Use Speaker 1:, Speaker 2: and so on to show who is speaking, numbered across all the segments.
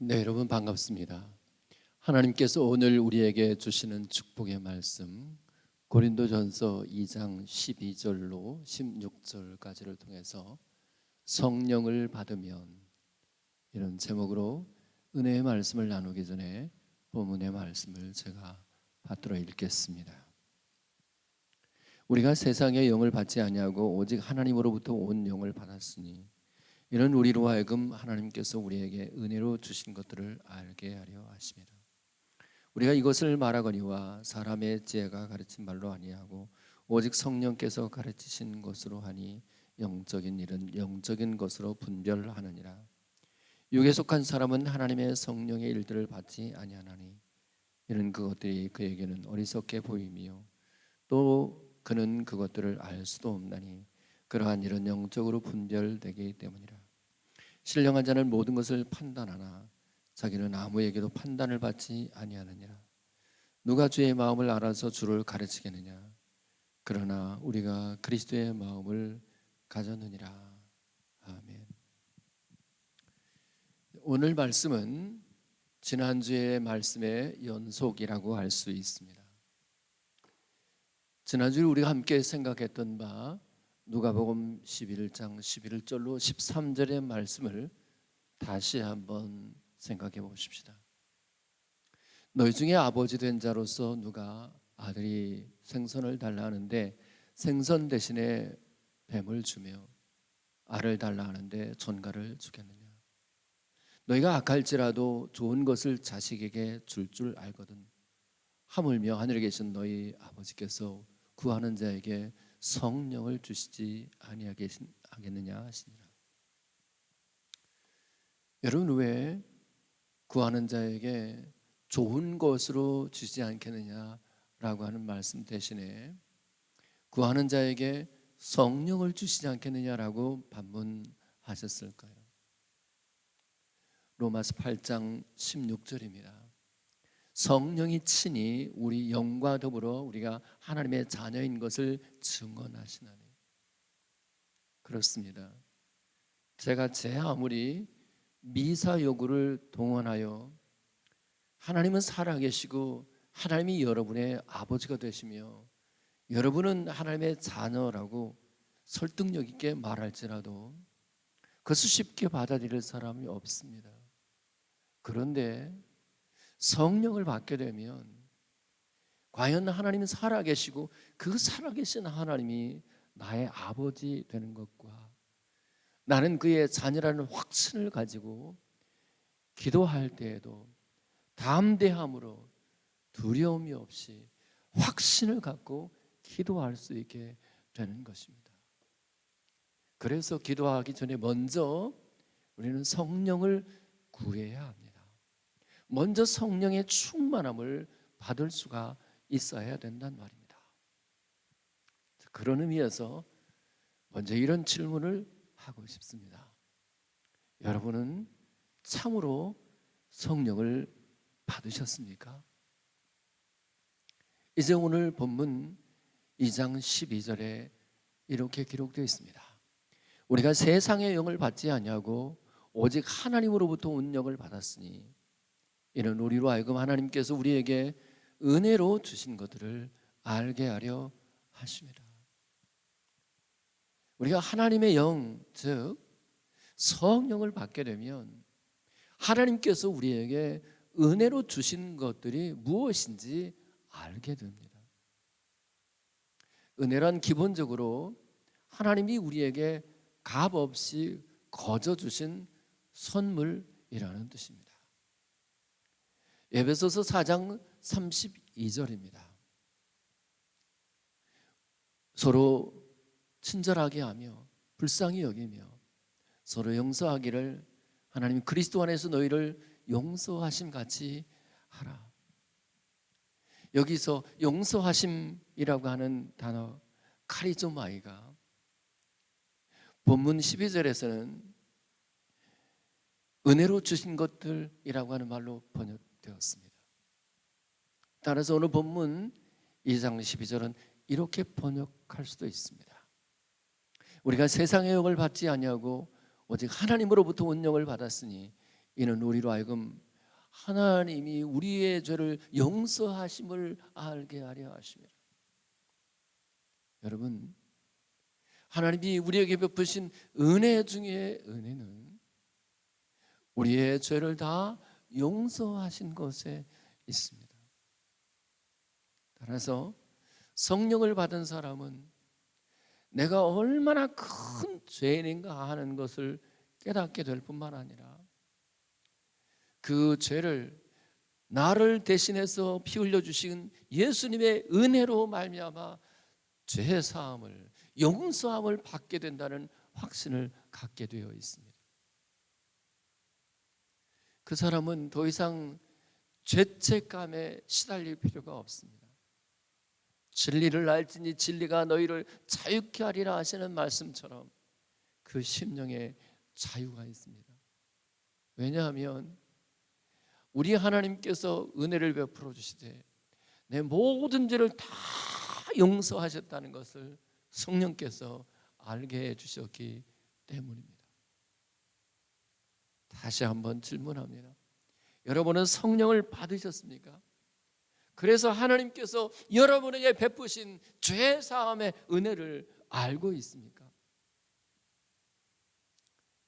Speaker 1: 네, 여러분 반갑습니다. 하나님께서 오늘 우리에게 주시는 축복의 말씀 고린도전서 2장 12절로 16절까지를 통해서 성령을 받으면, 이런 제목으로 은혜의 말씀을 나누기 전에 본문의 말씀을 제가 받들어 읽겠습니다. 우리가 세상의 영을 받지 아니하고 오직 하나님으로부터 온 영을 받았으니 이는 우리로 하여금 하나님께서 우리에게 은혜로 주신 것들을 알게 하려 하심이라. 우리가 이것을 말하거니와 사람의 지혜가 가르친 말로 아니하고 오직 성령께서 가르치신 것으로 하니 영적인 일은 영적인 것으로 분별하느니라. 육에 속한 사람은 하나님의 성령의 일들을 받지 아니하나니 이는 그것들이 그에게는 어리석게 보임이요 또 그는 그것들을 알 수도 없나니 그러한 일은 영적으로 분별되기 때문이라. 신령한 자는 모든 것을 판단하나 자기는 아무에게도 판단을 받지 아니하느니라. 누가 주의 마음을 알아서 주를 가르치겠느냐? 그러나 우리가 그리스도의 마음을 가졌느니라. 아멘. 오늘 말씀은 지난주의 말씀의 연속이라고 할 수 있습니다. 지난주에 우리가 함께 생각했던 바 누가복음 11장 11절로 13절의 말씀을 다시 한번 생각해 보십시다. 너희 중에 아버지 된 자로서 누가 아들이 생선을 달라 하는데 생선 대신에 뱀을 주며 알을 달라 하는데 전갈을 주겠느냐? 너희가 악할지라도 좋은 것을 자식에게 줄 알거든 하물며 하늘에 계신 너희 아버지께서 구하는 자에게 성령을 주시지 아니하겠느냐 하시니라. 여러분, 왜 구하는 자에게 좋은 것으로 주지 않겠느냐라고 하는 말씀 대신에 구하는 자에게 성령을 주시지 않겠느냐라고 반문하셨을까요? 로마서 8장 16절입니다. 성령이 친히 우리 영과 더불어 우리가 하나님의 자녀인 것을 증언하시나니. 그렇습니다. 제가 제 아무리 미사 여구를 동원하여 하나님은 살아계시고 하나님이 여러분의 아버지가 되시며 여러분은 하나님의 자녀라고 설득력 있게 말할지라도 그것을 쉽게 받아들일 사람이 없습니다. 그런데 성령을 받게 되면 과연 하나님은 살아계시고 그 살아계신 하나님이 나의 아버지 되는 것과 나는 그의 자녀라는 확신을 가지고 기도할 때에도 담대함으로 두려움이 없이 확신을 갖고 기도할 수 있게 되는 것입니다. 그래서 기도하기 전에 먼저 우리는 성령을 구해야 합니다. 먼저 성령의 충만함을 받을 수가 있어야 된단 말입니다. 그런 의미에서 먼저 이런 질문을 하고 싶습니다. 여러분은 참으로 성령을 받으셨습니까? 이제 오늘 본문 2장 12절에 이렇게 기록되어 있습니다. 우리가 세상의 영을 받지 아니하고 오직 하나님으로부터 온 영을 받았으니 이는 우리로 하여금 하나님께서 우리에게 은혜로 주신 것들을 알게 하려 하심이라. 우리가 하나님의 영, 즉 성령을 받게 되면 하나님께서 우리에게 은혜로 주신 것들이 무엇인지 알게 됩니다. 은혜란 기본적으로 하나님이 우리에게 값없이 거저 주신 선물이라는 뜻입니다. 에베소서 4장 32절입니다. 서로 친절하게 하며 불쌍히 여기며 서로 용서하기를 하나님 그리스도 안에서 너희를 용서하심 같이 하라. 여기서 용서하심이라고 하는 단어 카리조마이가 본문 12절에서는 은혜로 주신 것들이라고 하는 말로 번역되었습니다. 따라서 오늘 본문 2장 12절은 이렇게 번역할 수도 있습니다. 우리가 세상의 영을 받지 아니하고 오직 하나님으로부터 온 영을 받았으니 이는 우리로 하여금 하나님이 우리의 죄를 용서하심을 알게 하려 하심이라. 여러분, 하나님이 우리에게 베푸신 은혜 중에 은혜는 우리의 죄를 다 용서하신 것에 있습니다. 따라서 성령을 받은 사람은 내가 얼마나 큰 죄인인가 하는 것을 깨닫게 될 뿐만 아니라 그 죄를 나를 대신해서 피 흘려 주신 예수님의 은혜로 말미암아 죄 사함을 용서함을 받게 된다는 확신을 갖게 되어 있습니다. 그 사람은 더 이상 죄책감에 시달릴 필요가 없습니다. 진리를 알지니 진리가 너희를 자유케 하리라 하시는 말씀처럼 그 심령에 자유가 있습니다. 왜냐하면 우리 하나님께서 은혜를 베풀어 주시되 내 모든 죄를 다 용서하셨다는 것을 성령께서 알게 해 주셨기 때문입니다. 다시 한번 질문합니다. 여러분은 성령을 받으셨습니까? 그래서 하나님께서 여러분에게 베푸신 죄 사함의 은혜를 알고 있습니까?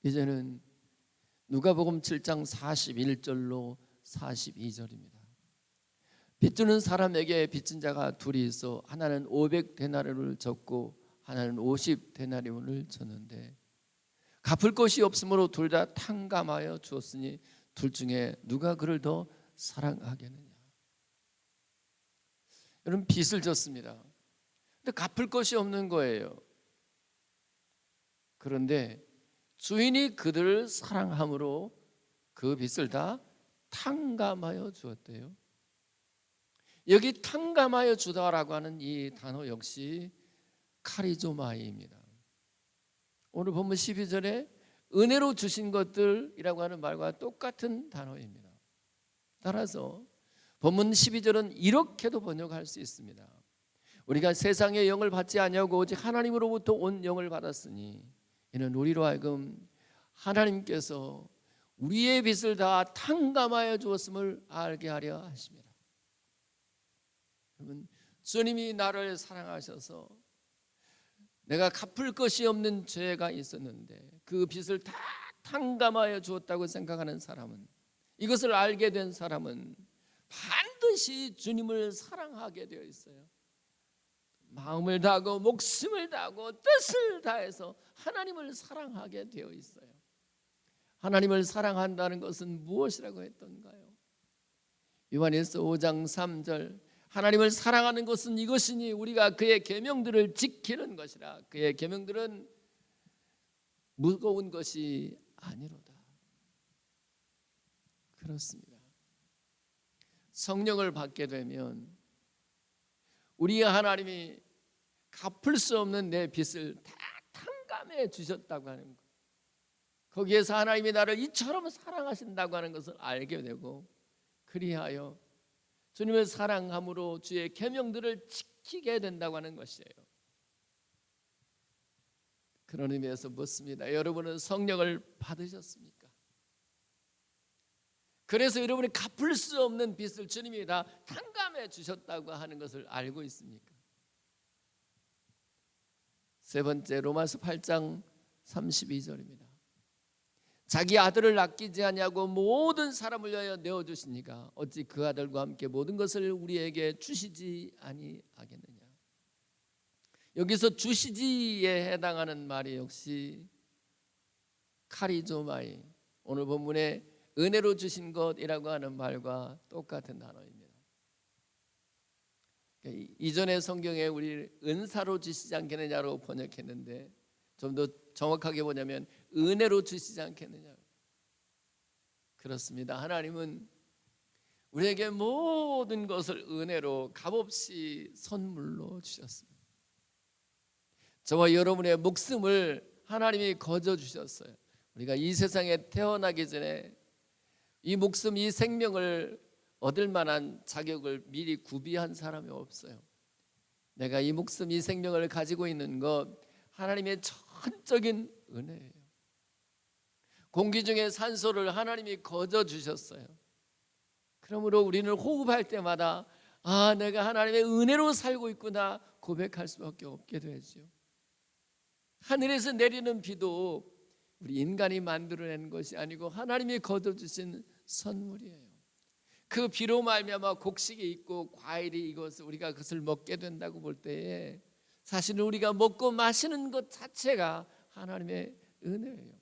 Speaker 1: 이제는 누가복음 7장 41절로 42절입니다. 빚주는 사람에게 빚진 자가 둘이 있어 하나는 500데나리온을 졌고 하나는 50데나리온을 졌는데 갚을 것이 없으므로 둘 다 탕감하여 주었으니 둘 중에 누가 그를 더 사랑하겠느냐. 여러분, 빚을 졌습니다. 근데 갚을 것이 없는 거예요. 그런데 주인이 그들을 사랑함으로 그 빚을 다 탕감하여 주었대요. 여기 탕감하여 주다라고 하는 이 단어 역시 카리조마이입니다. 오늘 본문 12절에 은혜로 주신 것들이라고 하는 말과 똑같은 단어입니다. 따라서 본문 12절은 이렇게도 번역할 수 있습니다. 우리가 세상의 영을 받지 아니하고 오직 하나님으로부터 온 영을 받았으니 이는 우리로 하여금 하나님께서 우리의 빚을 다 탕감하여 주었음을 알게 하려 하십니다. 여러분, 주님이 나를 사랑하셔서 내가 갚을 것이 없는 죄가 있었는데 그 빚을 다 탕감하여 주었다고 생각하는 사람은, 이것을 알게 된 사람은 반드시 주님을 사랑하게 되어 있어요. 마음을 다하고 목숨을 다하고 뜻을 다해서 하나님을 사랑하게 되어 있어요. 하나님을 사랑한다는 것은 무엇이라고 했던가요? 요한일서 5장 3절, 하나님을 사랑하는 것은 이것이니 우리가 그의 계명들을 지키는 것이라. 그의 계명들은 무거운 것이 아니로다. 그렇습니다. 성령을 받게 되면 우리 하나님이 갚을 수 없는 내 빚을 다 탕감해 주셨다고 하는 것, 거기에서 하나님이 나를 이처럼 사랑하신다고 하는 것을 알게 되고, 그리하여 주님을 사랑함으로 주의 계명들을 지키게 된다고 하는 것이에요. 그런 의미에서 묻습니다. 여러분은 성령을 받으셨습니까? 그래서 여러분이 갚을 수 없는 빚을 주님이 다 탕감해 주셨다고 하는 것을 알고 있습니까? 세 번째, 로마서 8장 32절입니다. 자기 아들을 아끼지 아니하고 모든 사람을 위하여 내어주시니까 어찌 그 아들과 함께 모든 것을 우리에게 주시지 아니하겠느냐. 여기서 주시지에 해당하는 말이 역시 카리조마이, 오늘 본문에 은혜로 주신 것이라고 하는 말과 똑같은 단어입니다. 이전의 성경에 우리 은사로 주시지 않겠느냐로 번역했는데 좀 더 정확하게 보냐면 은혜로 주시지 않겠느냐. 그렇습니다. 하나님은 우리에게 모든 것을 은혜로 값없이 선물로 주셨습니다. 저와 여러분의 목숨을 하나님이 거저 주셨어요. 우리가 이 세상에 태어나기 전에 이 목숨, 이 생명을 얻을 만한 자격을 미리 구비한 사람이 없어요. 내가 이 목숨, 이 생명을 가지고 있는 것 하나님의 전적인 은혜예요. 공기 중에 산소를 하나님이 거저 주셨어요. 그러므로 우리는 호흡할 때마다 내가 하나님의 은혜로 살고 있구나 고백할 수밖에 없게 되죠. 하늘에서 내리는 비도 우리 인간이 만들어낸 것이 아니고 하나님이 거저 주신 선물이에요. 그 비로 말미암아 곡식이 있고 과일이 익어서 우리가 그것을 먹게 된다고 볼 때에 사실은 우리가 먹고 마시는 것 자체가 하나님의 은혜예요.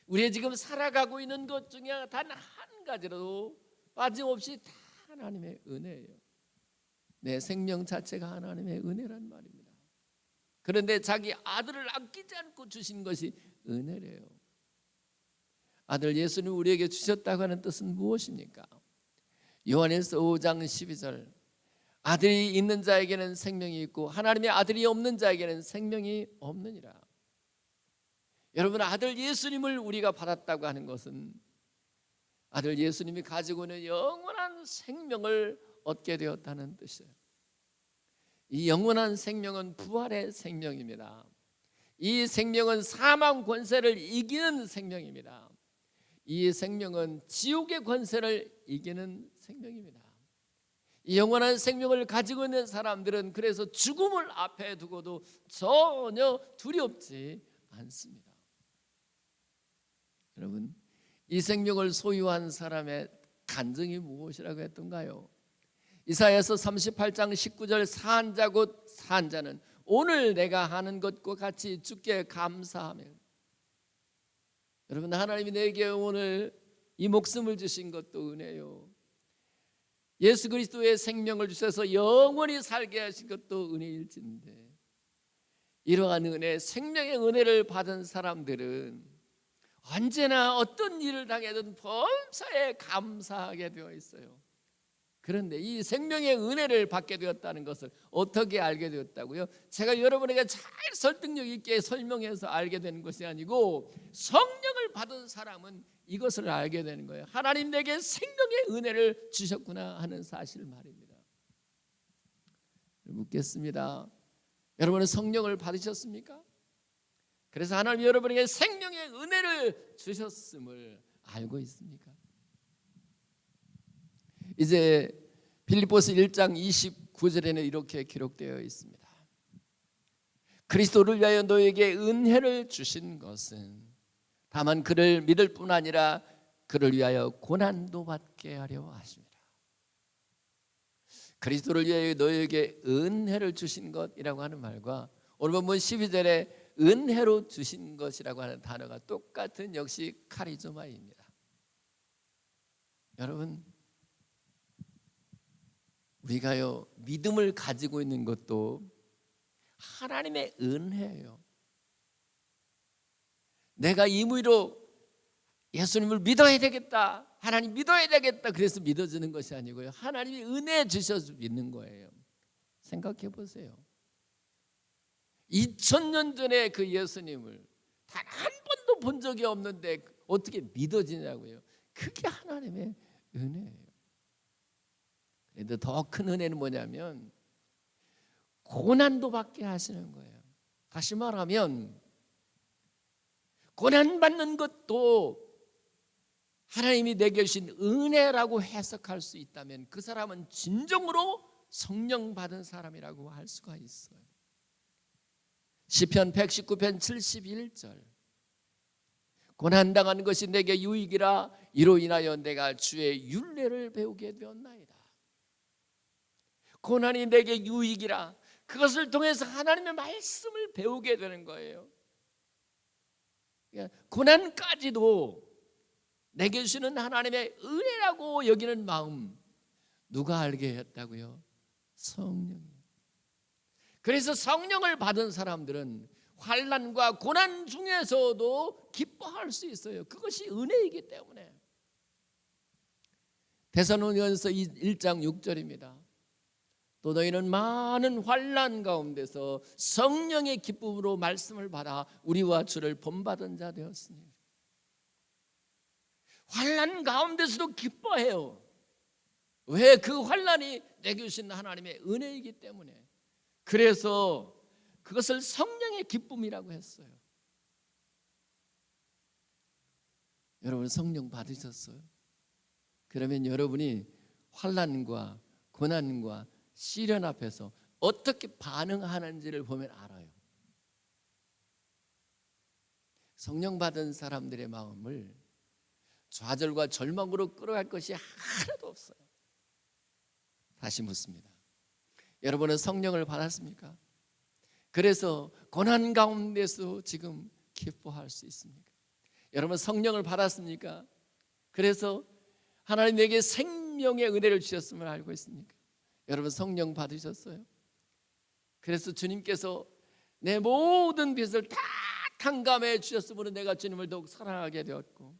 Speaker 1: 우리가 지금 살아가고 있는 것 중에 단 한 가지라도 빠짐없이 다 하나님의 은혜예요. 내 생명 자체가 하나님의 은혜란 말입니다. 그런데 자기 아들을 아끼지 않고 주신 것이 은혜래요. 아들 예수님 우리에게 주셨다고 하는 뜻은 무엇입니까? 요한일서 5장 12절 아들이 있는 자에게는 생명이 있고 하나님의 아들이 없는 자에게는 생명이 없느니라. 여러분, 아들 예수님을 우리가 받았다고 하는 것은 아들 예수님이 가지고 있는 영원한 생명을 얻게 되었다는 뜻이에요. 이 영원한 생명은 부활의 생명입니다. 이 생명은 사망 권세를 이기는 생명입니다. 이 생명은 지옥의 권세를 이기는 생명입니다. 이 영원한 생명을 가지고 있는 사람들은 그래서 죽음을 앞에 두고도 전혀 두렵지 않습니다. 여러분, 이 생명을 소유한 사람의 간증이 무엇이라고 했던가요? 이사야서 38장 19절 사한 자 곧 산 자는 오늘 내가 하는 것과 같이 주께 감사하며. 여러분, 하나님이 내게 오늘 이 목숨을 주신 것도 은혜요. 예수 그리스도의 생명을 주셔서 영원히 살게 하신 것도 은혜일진데 이러한 은혜, 생명의 은혜를 받은 사람들은 언제나 어떤 일을 당해든 범사에 감사하게 되어 있어요. 그런데 이 생명의 은혜를 받게 되었다는 것을 어떻게 알게 되었다고요? 제가 여러분에게 잘 설득력 있게 설명해서 알게 되는 것이 아니고 성령을 받은 사람은 이것을 알게 되는 거예요. 하나님 내게 생명의 은혜를 주셨구나 하는 사실 말입니다. 묻겠습니다. 여러분은 성령을 받으셨습니까? 그래서 하나님 여러분에게 생명의 은혜를 주셨음을 알고 있습니까? 이제 빌립보서 1장 29절에는 이렇게 기록되어 있습니다. 그리스도를 위하여 너에게 은혜를 주신 것은 다만 그를 믿을 뿐 아니라 그를 위하여 고난도 받게 하려 하십니다. 그리스도를 위하여 너에게 은혜를 주신 것이라고 하는 말과 오늘 본문 12절에 은혜로 주신 것이라고 하는 단어가 똑같은 역시 카리조마입니다. 여러분, 우리가요 믿음을 가지고 있는 것도 하나님의 은혜예요. 내가 임의로 예수님을 믿어야 되겠다, 하나님 믿어야 되겠다 그래서 믿어지는 것이 아니고요, 하나님이 은혜 주셔서 믿는 거예요. 생각해 보세요. 2000년 전에 그 예수님을 단 한 번도 본 적이 없는데 어떻게 믿어지냐고요. 그게 하나님의 은혜예요. 그런데 더 큰 은혜는 뭐냐면 고난도 받게 하시는 거예요. 다시 말하면 고난받는 것도 하나님이 내게 주신 은혜라고 해석할 수 있다면 그 사람은 진정으로 성령 받은 사람이라고 할 수가 있어요. 시편 119편 71절 고난당하는 것이 내게 유익이라 이로 인하여 내가 주의 율례를 배우게 되었나이다. 고난이 내게 유익이라, 그것을 통해서 하나님의 말씀을 배우게 되는 거예요. 고난까지도 내게 주시는 하나님의 은혜라고 여기는 마음 누가 알게 했다고요? 성령이. 그래서 성령을 받은 사람들은 환난과 고난 중에서도 기뻐할 수 있어요. 그것이 은혜이기 때문에. 데살로니가서 1장 6절입니다. 또 너희는 많은 환난 가운데서 성령의 기쁨으로 말씀을 받아 우리와 주를 본받은 자 되었으니. 환난 가운데서도 기뻐해요. 왜? 그 환난이 내게 주신 하나님의 은혜이기 때문에. 그래서 그것을 성령의 기쁨이라고 했어요. 여러분 성령 받으셨어요? 그러면 여러분이 환난과 고난과 시련 앞에서 어떻게 반응하는지를 보면 알아요. 성령 받은 사람들의 마음을 좌절과 절망으로 끌어갈 것이 하나도 없어요. 다시 묻습니다. 여러분은 성령을 받았습니까? 그래서 고난 가운데서 지금 기뻐할 수 있습니까? 여러분 성령을 받았습니까? 그래서 하나님 내게 생명의 은혜를 주셨음을 알고 있습니까? 여러분 성령 받으셨어요? 그래서 주님께서 내 모든 빚을 다 탕감해 주셨으므로 내가 주님을 더욱 사랑하게 되었고,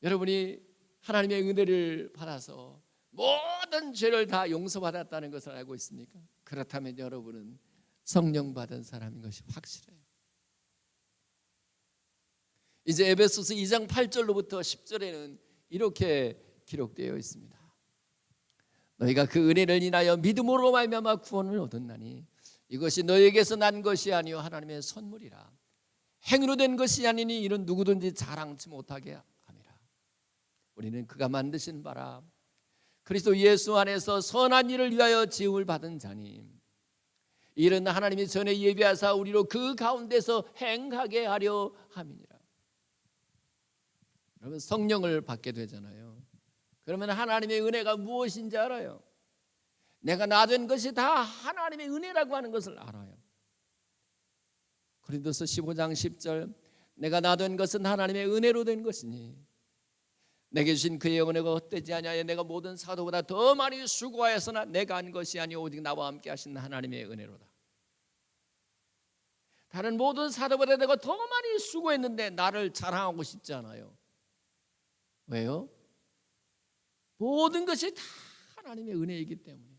Speaker 1: 여러분이 하나님의 은혜를 받아서 모든 죄를 다 용서받았다는 것을 알고 있습니까? 그렇다면 여러분은 성령 받은 사람인 것이 확실해요. 이제 에베소서 2장 8절로부터 10절에는 이렇게 기록되어 있습니다. 너희가 그 은혜를 인하여 믿음으로 말미암아 구원을 얻었나니 이것이 너희에게서 난 것이 아니요 하나님의 선물이라. 행위로 된 것이 아니니 이는 누구든지 자랑치 못하게 함이라. 우리는 그가 만드신 바라 그리스도 예수 안에서 선한 일을 위하여 지음을 받은 자니 이는 하나님이 전에 예비하사 우리로 그 가운데서 행하게 하려 함이니라. 여러분 성령을 받게 되잖아요. 그러면 하나님의 은혜가 무엇인지 알아요. 내가 나 된 것이 다 하나님의 은혜라고 하는 것을 알아요. 고린도서 15장 10절 내가 나 된 것은 하나님의 은혜로 된 것이니 내게 주신 그의 은혜가 헛되지 아니하여 내가 모든 사도보다 더 많이 수고하였으나 내가 한 것이 아니오 오직 나와 함께 하신 하나님의 은혜로다. 다른 모든 사도보다 내가 더 많이 수고했는데 나를 자랑하고 싶지 않아요. 왜요? 모든 것이 다 하나님의 은혜이기 때문에.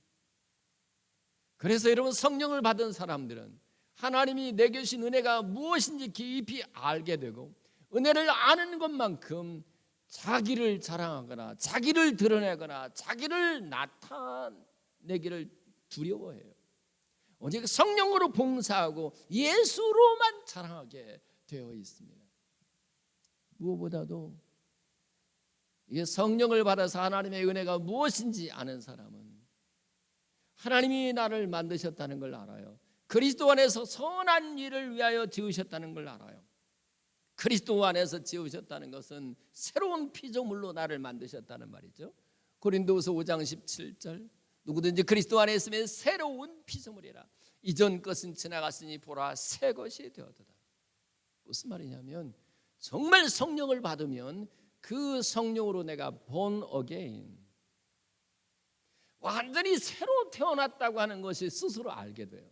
Speaker 1: 그래서 여러분 성령을 받은 사람들은 하나님이 내게 주신 은혜가 무엇인지 깊이 알게 되고 은혜를 아는 것만큼 자기를 자랑하거나 자기를 드러내거나 자기를 나타내기를 두려워해요. 오직 성령으로 봉사하고 예수로만 자랑하게 되어 있습니다. 무엇보다도 이게 성령을 받아서 하나님의 은혜가 무엇인지 아는 사람은 하나님이 나를 만드셨다는 걸 알아요. 그리스도 안에서 선한 일을 위하여 지으셨다는 걸 알아요. 그리스도 안에서 지으셨다는 것은 새로운 피조물로 나를 만드셨다는 말이죠. 고린도후서 5장 17절 누구든지 그리스도 안에 있으면 새로운 피조물이라 이전 것은 지나갔으니 보라 새 것이 되었도다. 무슨 말이냐면 정말 성령을 받으면 그 성령으로 내가 born again 완전히 새로 태어났다고 하는 것이 스스로 알게 돼요.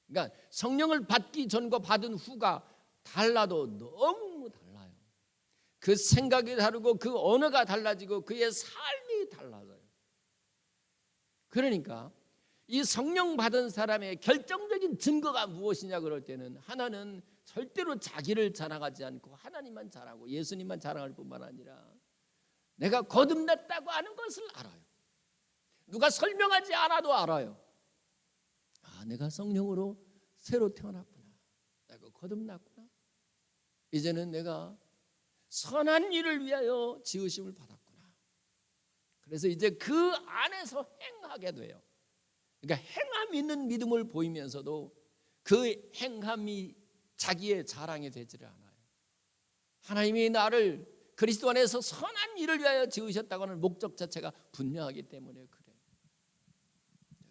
Speaker 1: 그러니까 성령을 받기 전과 받은 후가 달라도 너무 달라요. 그 생각이 다르고 그 언어가 달라지고 그의 삶이 달라져요. 그러니까 이 성령 받은 사람의 결정적인 증거가 무엇이냐 그럴 때는 하나는 절대로 자기를 자랑하지 않고 하나님만 자랑하고 예수님만 자랑할 뿐만 아니라 내가 거듭났다고 하는 것을 알아요. 누가 설명하지 않아도 알아요. 아, 내가 성령으로 새로 태어났구나. 내가 거듭났구나. 이제는 내가 선한 일을 위하여 지으심을 받았구나. 그래서 이제 그 안에서 행하게 돼요. 그러니까 행함 있는 믿음을 보이면서도 그 행함이 자기의 자랑이 되지를 않아요. 하나님이 나를 그리스도 안에서 선한 일을 위하여 지으셨다고 하는 목적 자체가 분명하기 때문에 그래요.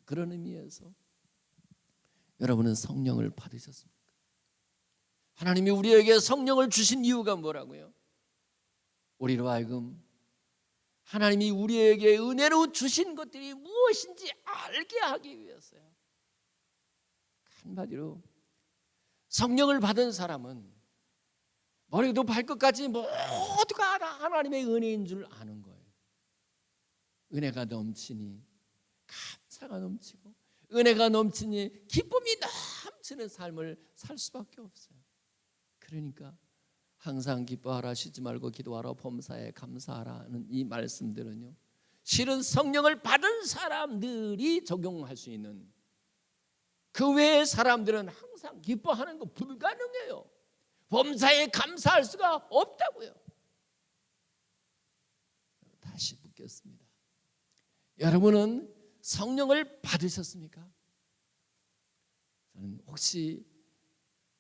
Speaker 1: 그런 의미에서 여러분은 성령을 받으셨습니까? 하나님이 우리에게 성령을 주신 이유가 뭐라고요? 우리로 하여금 하나님이 우리에게 은혜로 주신 것들이 무엇인지 알게 하기 위해서요. 한마디로 성령을 받은 사람은 머리도 발끝까지 모두가 하나님의 은혜인 줄 아는 거예요. 은혜가 넘치니 감사가 넘치고, 은혜가 넘치니 기쁨이 넘치는 삶을 살 수밖에 없어요. 그러니까 항상 기뻐하라, 쉬지 말고 기도하라, 범사에 감사하라는 이 말씀들은요, 실은 성령을 받은 사람들이 적용할 수 있는, 그 외의 사람들은 항상 기뻐하는 거 불가능해요. 범사에 감사할 수가 없다고요. 다시 묻겠습니다. 여러분은 성령을 받으셨습니까? 저는 혹시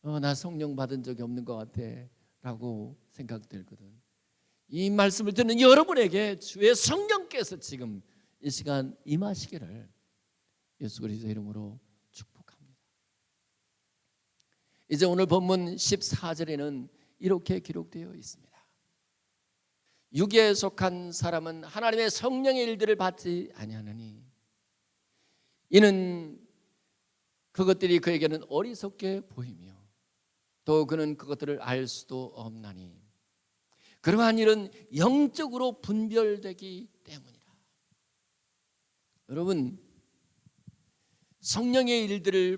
Speaker 1: 나 성령 받은 적이 없는 것 같아 라고 생각들거든. 이 말씀을 듣는 여러분에게 주의 성령께서 지금 이 시간 임하시기를 예수 그리스도의 이름으로 축복합니다. 이제 오늘 본문 14절에는 이렇게 기록되어 있습니다. 육에 속한 사람은 하나님의 성령의 일들을 받지 아니하느니 이는 그것들이 그에게는 어리석게 보이며 또 그는 그것들을 알 수도 없나니 그러한 일은 영적으로 분별되기 때문이라. 여러분, 성령의 일들을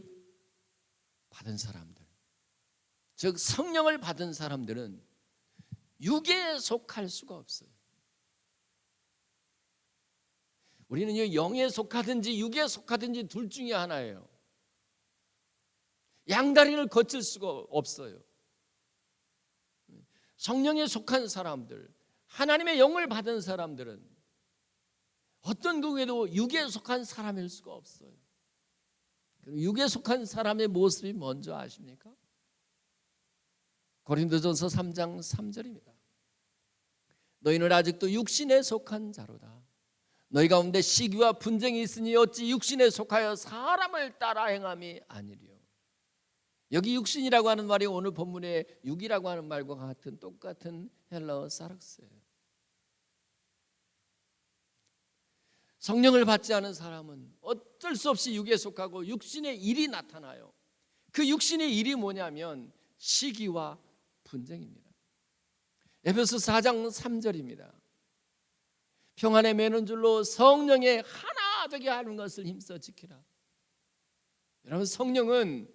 Speaker 1: 받은 사람들, 즉 성령을 받은 사람들은 육에 속할 수가 없어요. 우리는요, 영에 속하든지 육에 속하든지 둘 중에 하나예요. 양다리를 거칠 수가 없어요. 성령에 속한 사람들, 하나님의 영을 받은 사람들은 어떤 경우에도 육에 속한 사람일 수가 없어요. 육에 속한 사람의 모습이 뭔지 아십니까? 고린도전서 3장 3절입니다. 너희는 아직도 육신에 속한 자로다. 너희 가운데 시기와 분쟁이 있으니 어찌 육신에 속하여 사람을 따라 행함이 아니리요. 여기 육신이라고 하는 말이 오늘 본문의 육이라고 하는 말과 같은 똑같은 헬라어 사락스예요. 성령을 받지 않은 사람은 어쩔 수 없이 육에 속하고 육신의 일이 나타나요. 그 육신의 일이 뭐냐면 시기와 분쟁입니다. 에베소 4장 3절입니다. 평안에 매는 줄로 성령의 하나 되게 하는 것을 힘써 지키라. 여러분, 성령은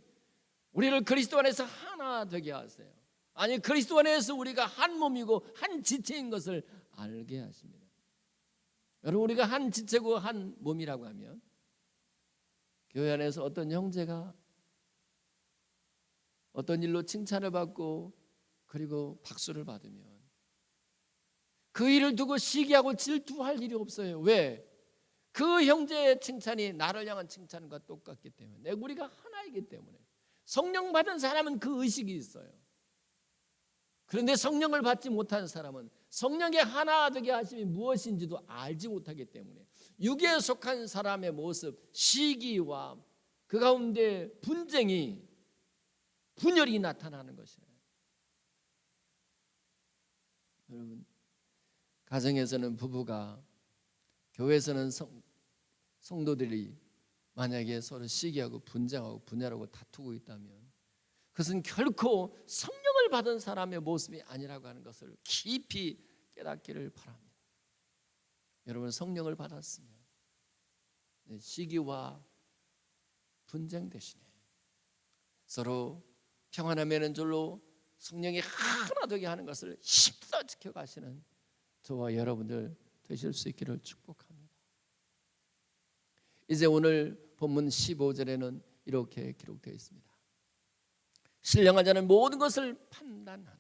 Speaker 1: 우리를 그리스도 안에서 하나 되게 하세요. 아니, 그리스도 안에서 우리가 한 몸이고 한 지체인 것을 알게 하십니다. 여러분, 우리가 한 지체고 한 몸이라고 하면 교회 안에서 어떤 형제가 어떤 일로 칭찬을 받고 그리고 박수를 받으면 그 일을 두고 시기하고 질투할 일이 없어요. 왜? 그 형제의 칭찬이 나를 향한 칭찬과 똑같기 때문에, 우리가 하나이기 때문에. 성령 받은 사람은 그 의식이 있어요. 그런데 성령을 받지 못한 사람은 성령의 하나 되게 하심이 무엇인지도 알지 못하기 때문에 육에 속한 사람의 모습, 시기와 그 가운데 분쟁이, 분열이 나타나는 것이에요. 여러분, 가정에서는 부부가, 교회에서는 성도들이 만약에 서로 시기하고 분쟁하고 분열하고 다투고 있다면 그것은 결코 성령을 받은 사람의 모습이 아니라고 하는 것을 깊이 깨닫기를 바랍니다. 여러분, 성령을 받았으면 시기와 분쟁 대신에 서로 평안에 매는 줄로 성령이 하나 되게 하는 것을 힘써 지켜가시는 저와 여러분들 되실 수 있기를 축복합니다. 이제 오늘 본문 15절에는 이렇게 기록되어 있습니다. 신령한 자는 모든 것을 판단하나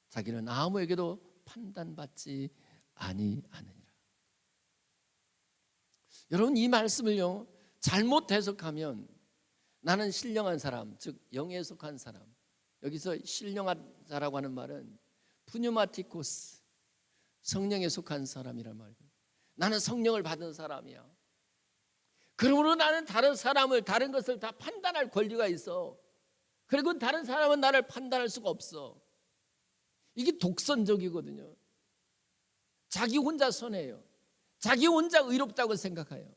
Speaker 1: 자기는 아무에게도 판단받지 아니하느니라. 여러분, 이 말씀을요 잘못 해석하면 나는 신령한 사람, 즉 영에 속한 사람, 여기서 신령한 자라고 하는 말은 푸뉴마티코스, 성령에 속한 사람이란 말이에요. 나는 성령을 받은 사람이야. 그러므로 나는 다른 사람을, 다른 것을 다 판단할 권리가 있어. 그리고 다른 사람은 나를 판단할 수가 없어. 이게 독선적이거든요. 자기 혼자 선해요. 자기 혼자 의롭다고 생각해요.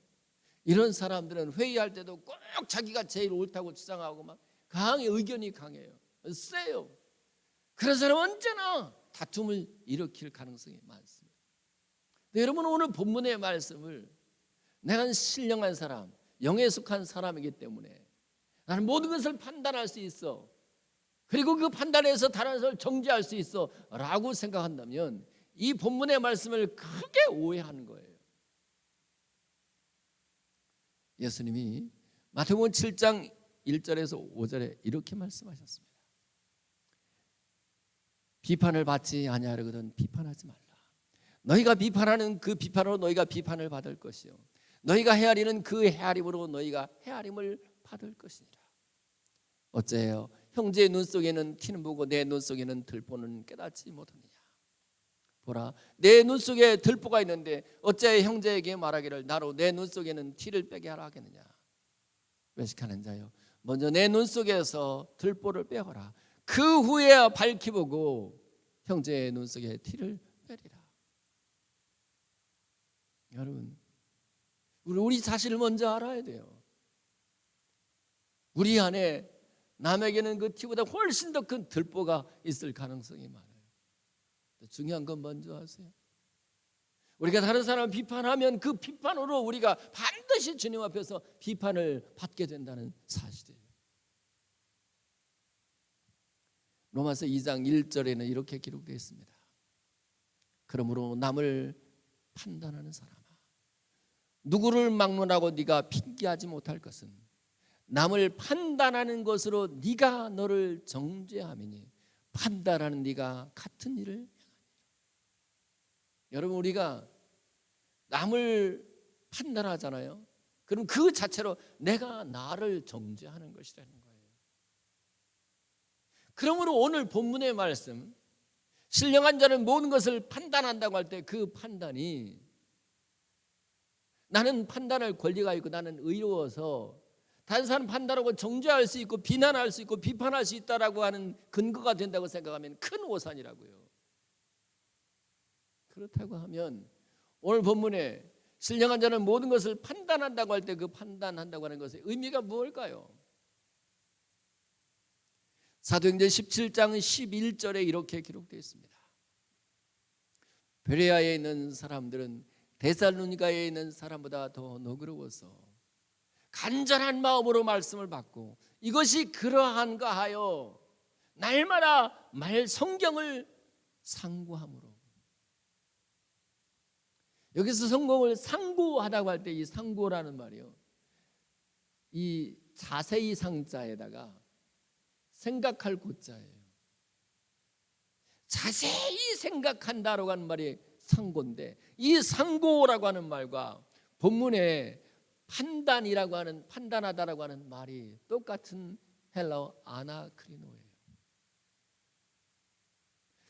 Speaker 1: 이런 사람들은 회의할 때도 꼭 자기가 제일 옳다고 주장하고 막 의견이 강해요. 세요. 그런 사람은 언제나 다툼을 일으킬 가능성이 많습니다. 여러분, 오늘 본문의 말씀을 내가 신령한 사람, 영에 속한 사람이기 때문에 나는 모든 것을 판단할 수 있어, 그리고 그 판단에서 다른 사람을 정죄할 수 있어 라고 생각한다면 이 본문의 말씀을 크게 오해하는 거예요. 예수님이 마태복음 7장 1절에서 5절에 이렇게 말씀하셨습니다. 비판을 받지 아니하려거든 비판하지 말라. 너희가 비판하는 그 비판으로 너희가 비판을 받을 것이요, 너희가 헤아리는 그 헤아림으로 너희가 헤아림을 받을 것이니라. 어째요? 형제의 눈 속에는 티는 보고 내 눈 속에는 들보는 깨닫지 못하느냐. 보라, 내 눈 속에 들보가 있는데 어째 형제에게 말하기를 나로 내 눈 속에는 티를 빼게 하라 하겠느냐. 외식하는 자여, 먼저 내 눈 속에서 들보를 빼어라. 그 후에 밝히 보고 형제의 눈 속에 티를 빼리라. 여러분, 우리 자신을 먼저 알아야 돼요. 우리 안에 남에게는 그 티보다 훨씬 더 큰 들보가 있을 가능성이 많아요. 중요한 건 먼저 아세요. 우리가 다른 사람을 비판하면 그 비판으로 우리가 반드시 주님 앞에서 비판을 받게 된다는 사실이에요. 로마서 2장 1절에는 이렇게 기록되어 있습니다. 그러므로 남을 판단하는 사람아, 누구를 막론하고 네가 핑계하지 못할 것은 남을 판단하는 것으로 네가 너를 정죄함이니 판단하는 네가 같은 일을 행하니라. 여러분, 우리가 남을 판단하잖아요. 그럼 그 자체로 내가 나를 정죄하는 것이라는 거예요. 그러므로 오늘 본문의 말씀, 신령한 자는 모든 것을 판단한다고 할 때 그 판단이 나는 판단할 권리가 있고 나는 의로워서 다른 사람 판단하고 정죄할 수 있고 비난할 수 있고 비판할 수 있다라고 하는 근거가 된다고 생각하면 큰 오산이라고요. 그렇다고 하면 오늘 본문에 신령한 자는 모든 것을 판단한다고 할 때 그 판단한다고 하는 것의 의미가 무엇일까요? 사도행전 17장 11절에 이렇게 기록되어 있습니다. 베레아에 있는 사람들은 데살로니가에 있는 사람보다 더 너그러워서 간절한 마음으로 말씀을 받고 이것이 그러한가 하여 날마다 성경을 상고함으로. 여기서 성경을 상고하다고 할 때 이 상고라는 말이요, 이 자세히 상자에다가 생각할 고자예요. 자세히 생각한다라고 하는 말이 상고인데, 이 상고라고 하는 말과 본문에 판단이라고 하는, 판단하다라고 하는 말이 똑같은 헬라어 아나크리노예요.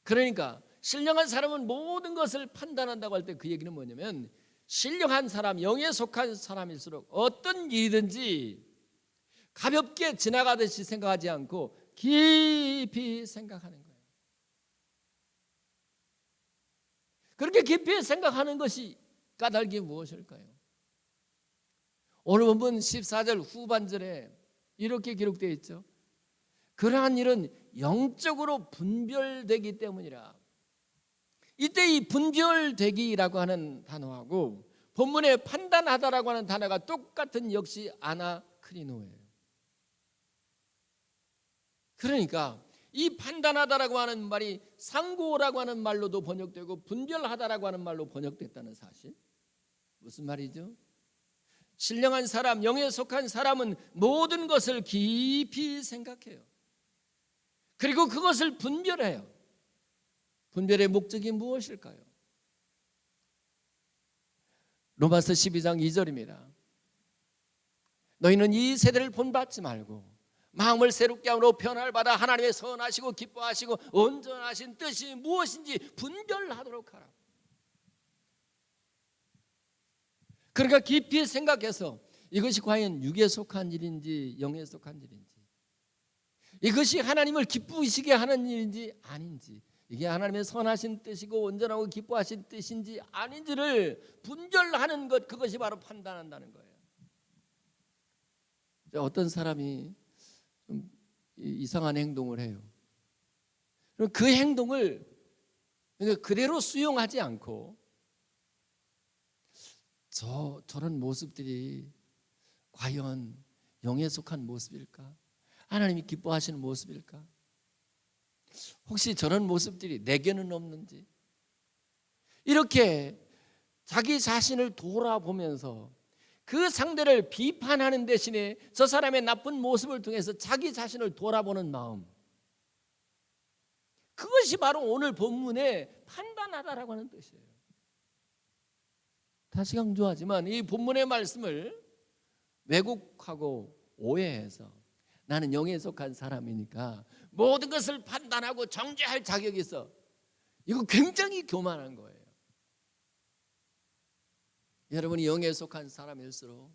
Speaker 1: 그러니까 신령한 사람은 모든 것을 판단한다고 할 때 그 얘기는 뭐냐면, 신령한 사람, 영에 속한 사람일수록 어떤 일이든지 가볍게 지나가듯이 생각하지 않고 깊이 생각하는 거예요. 그렇게 깊이 생각하는 것이 까닭이 무엇일까요? 오늘 본문 14절 후반절에 이렇게 기록되어 있죠. 그러한 일은 영적으로 분별되기 때문이라. 이때 이 분별되기라고 하는 단어하고 본문에 판단하다라고 하는 단어가 똑같은 역시 아나크리노예요. 그러니까 이 판단하다라고 하는 말이 상고라고 하는 말로도 번역되고 분별하다라고 하는 말로 번역됐다는 사실. 무슨 말이죠? 신령한 사람, 영에 속한 사람은 모든 것을 깊이 생각해요. 그리고 그것을 분별해요. 분별의 목적이 무엇일까요? 로마서 12장 2절입니다. 너희는 이 세대를 본받지 말고 마음을 새롭게 함으로 변화를 받아 하나님의 선하시고 기뻐하시고 온전하신 뜻이 무엇인지 분별하도록 하라. 그러니까 깊이 생각해서 이것이 과연 육에 속한 일인지 영에 속한 일인지, 이것이 하나님을 기쁘시게 하는 일인지 아닌지, 이게 하나님의 선하신 뜻이고 온전하고 기뻐하신 뜻인지 아닌지를 분별하는 것, 그것이 바로 판단한다는 거예요. 어떤 사람이 좀 이상한 행동을 해요. 그럼 그 행동을 그대로 수용하지 않고 저런 모습들이 과연 영에 속한 모습일까? 하나님이 기뻐하시는 모습일까? 혹시 저런 모습들이 내게는 없는지, 이렇게 자기 자신을 돌아보면서 그 상대를 비판하는 대신에 저 사람의 나쁜 모습을 통해서 자기 자신을 돌아보는 마음, 그것이 바로 오늘 본문의 판단하다라고 하는 뜻이에요. 다시 강조하지만 이 본문의 말씀을 왜곡하고 오해해서 나는 영에 속한 사람이니까 모든 것을 판단하고 정죄할 자격이 있어, 이거 굉장히 교만한 거예요. 여러분이 영에 속한 사람일수록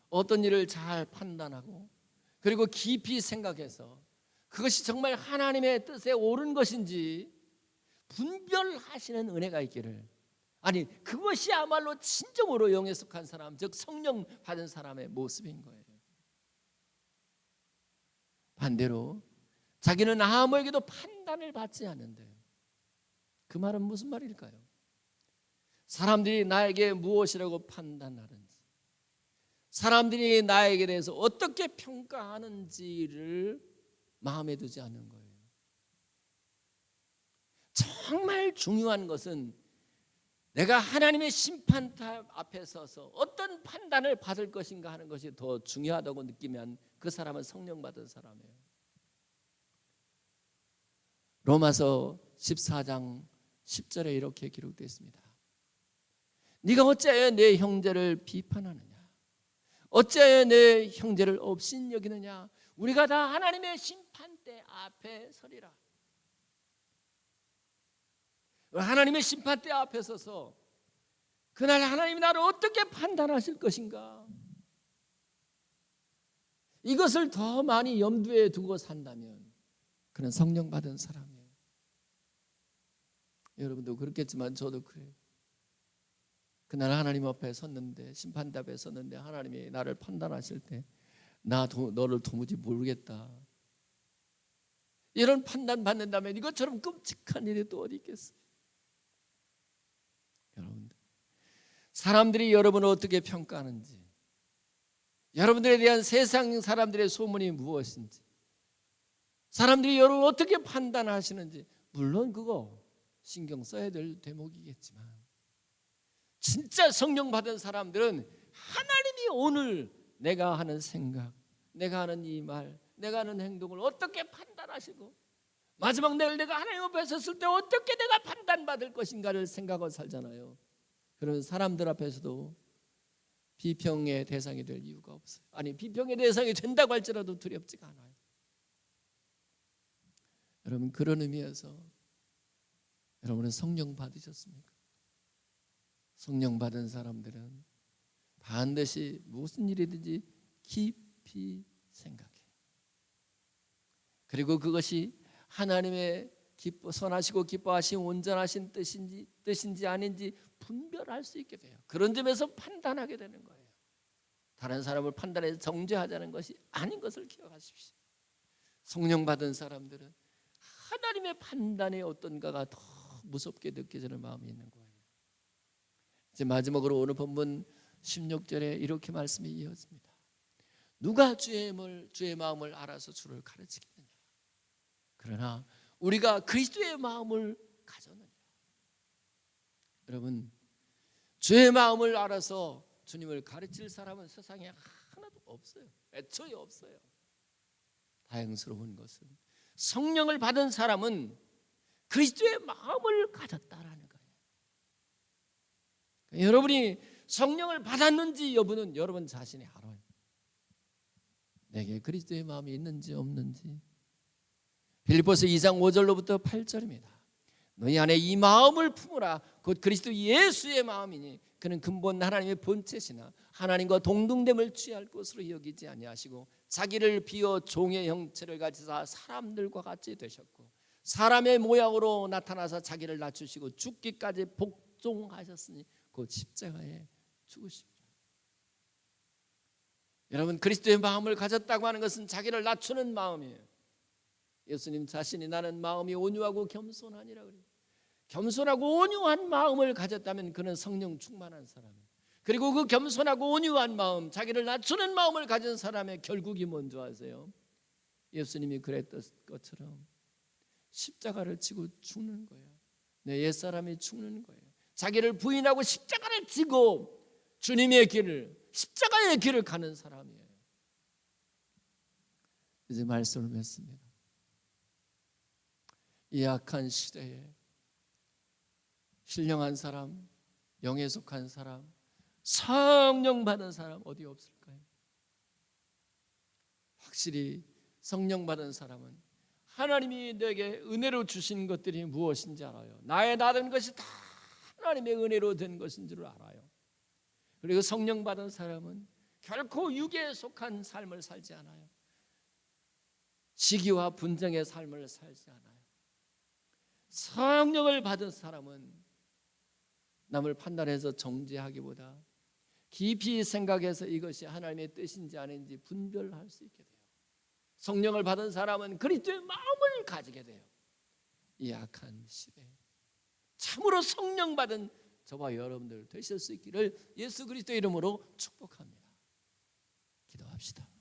Speaker 1: 어떤 일을 잘 판단하고 그리고 깊이 생각해서 그것이 정말 하나님의 뜻에 옳은 것인지 분별하시는 은혜가 있기를, 아니 그것이야말로 진정으로 영에 속한 사람, 즉 성령 받은 사람의 모습인 거예요. 반대로 자기는 아무에게도 판단을 받지 않는데, 그 말은 무슨 말일까요? 사람들이 나에게 무엇이라고 판단하는지, 사람들이 나에게 대해서 어떻게 평가하는지를 마음에 두지 않는 거예요. 정말 중요한 것은 내가 하나님의 심판탑 앞에 서서 어떤 판단을 받을 것인가 하는 것이 더 중요하다고 느끼면 그 사람은 성령 받은 사람이에요. 로마서 14장 10절에 이렇게 기록되어 있습니다. 네가 어찌하여 내 형제를 비판하느냐, 어찌하여 내 형제를 업신여기느냐, 우리가 다 하나님의 심판대 앞에 서리라. 하나님의 심판대 앞에 서서 그날 하나님이 나를 어떻게 판단하실 것인가, 이것을 더 많이 염두에 두고 산다면 그는 성령 받은 사람이에요. 여러분도 그렇겠지만 저도 그래요. 그날 하나님 앞에 섰는데, 심판대 앞에 섰는데 하나님이 나를 판단하실 때 너를 도무지 모르겠다, 이런 판단 받는다면 이것처럼 끔찍한 일이 또 어디 있겠어요? 여러분들, 사람들이 여러분을 어떻게 평가하는지, 여러분들에 대한 세상 사람들의 소문이 무엇인지, 사람들이 여러분을 어떻게 판단하시는지, 물론 그거 신경 써야 될 대목이겠지만 진짜 성령 받은 사람들은 하나님이 오늘 내가 하는 생각, 내가 하는 이 말, 내가 하는 행동을 어떻게 판단하시고 마지막 내일 내가 하나님 앞에 섰을 때 어떻게 내가 판단받을 것인가를 생각하고 살잖아요. 그런 사람들 앞에서도 비평의 대상이 될 이유가 없어요. 아니, 비평의 대상이 된다고 할지라도 두렵지가 않아요. 여러분, 그런 의미에서 여러분은 성령 받으셨습니까? 성령 받은 사람들은 반드시 무슨 일이든지 깊이 생각해요. 그리고 그것이 하나님의 선하시고 기뻐하신 온전하신 뜻인지 아닌지 분별할 수 있게 돼요. 그런 점에서 판단하게 되는 거예요. 다른 사람을 판단해서 정죄하자는 것이 아닌 것을 기억하십시오. 성령 받은 사람들은 하나님의 판단의 어떤가가 더 무섭게 느껴지는 마음이 있는 거예요. 이제 마지막으로 오늘 본문 16절에 이렇게 말씀이 이어집니다. 누가 주의 마음을 알아서 주를 가르치겠느냐, 그러나 우리가 그리스도의 마음을 가졌느냐. 여러분, 주의 마음을 알아서 주님을 가르칠 사람은 세상에 하나도 없어요. 애초에 없어요. 다행스러운 것은 성령을 받은 사람은 그리스도의 마음을 가졌다라는 거예요. 그러니까 여러분이 성령을 받았는지 여부는 여러분 자신이 알아요. 내게 그리스도의 마음이 있는지 없는지. 빌립보서 2장 5절로부터 8절입니다. 너희 안에 이 마음을 품으라. 곧 그리스도 예수의 마음이니 그는 근본 하나님의 본체시나 하나님과 동등됨을 취할 것으로 여기지 아니하시고 자기를 비어 종의 형체를 가지사 사람들과 같이 되셨고 사람의 모양으로 나타나서 자기를 낮추시고 죽기까지 복종하셨으니 곧 십자가에 죽으십니다. 여러분, 그리스도의 마음을 가졌다고 하는 것은 자기를 낮추는 마음이에요. 예수님 자신이 나는 마음이 온유하고 겸손하니라 그래요. 겸손하고 온유한 마음을 가졌다면 그는 성령 충만한 사람이에요. 그리고 그 겸손하고 온유한 마음, 자기를 낮추는 마음을 가진 사람의 결국이 뭔지 아세요? 예수님이 그랬던 것처럼 십자가를 지고 죽는 거예요. 내 옛사람이 죽는 거예요. 자기를 부인하고 십자가를 지고 주님의 길을, 십자가의 길을 가는 사람이에요. 이제 말씀을 맺습니다. 이 악한 시대에 신령한 사람, 영에 속한 사람, 성령 받은 사람 어디 없을까요? 확실히 성령 받은 사람은 하나님이 내게 은혜로 주신 것들이 무엇인지 알아요. 나의 나된 것이 다 하나님의 은혜로 된 것인 줄 알아요. 그리고 성령 받은 사람은 결코 육에 속한 삶을 살지 않아요. 시기와 분쟁의 삶을 살지 않아요. 성령을 받은 사람은 남을 판단해서 정죄하기보다 깊이 생각해서 이것이 하나님의 뜻인지 아닌지 분별할 수 있게 돼요. 성령을 받은 사람은 그리스도의 마음을 가지게 돼요. 이 악한 시대에 참으로 성령 받은 저와 여러분들 되실 수 있기를 예수 그리스도의 이름으로 축복합니다. 기도합시다.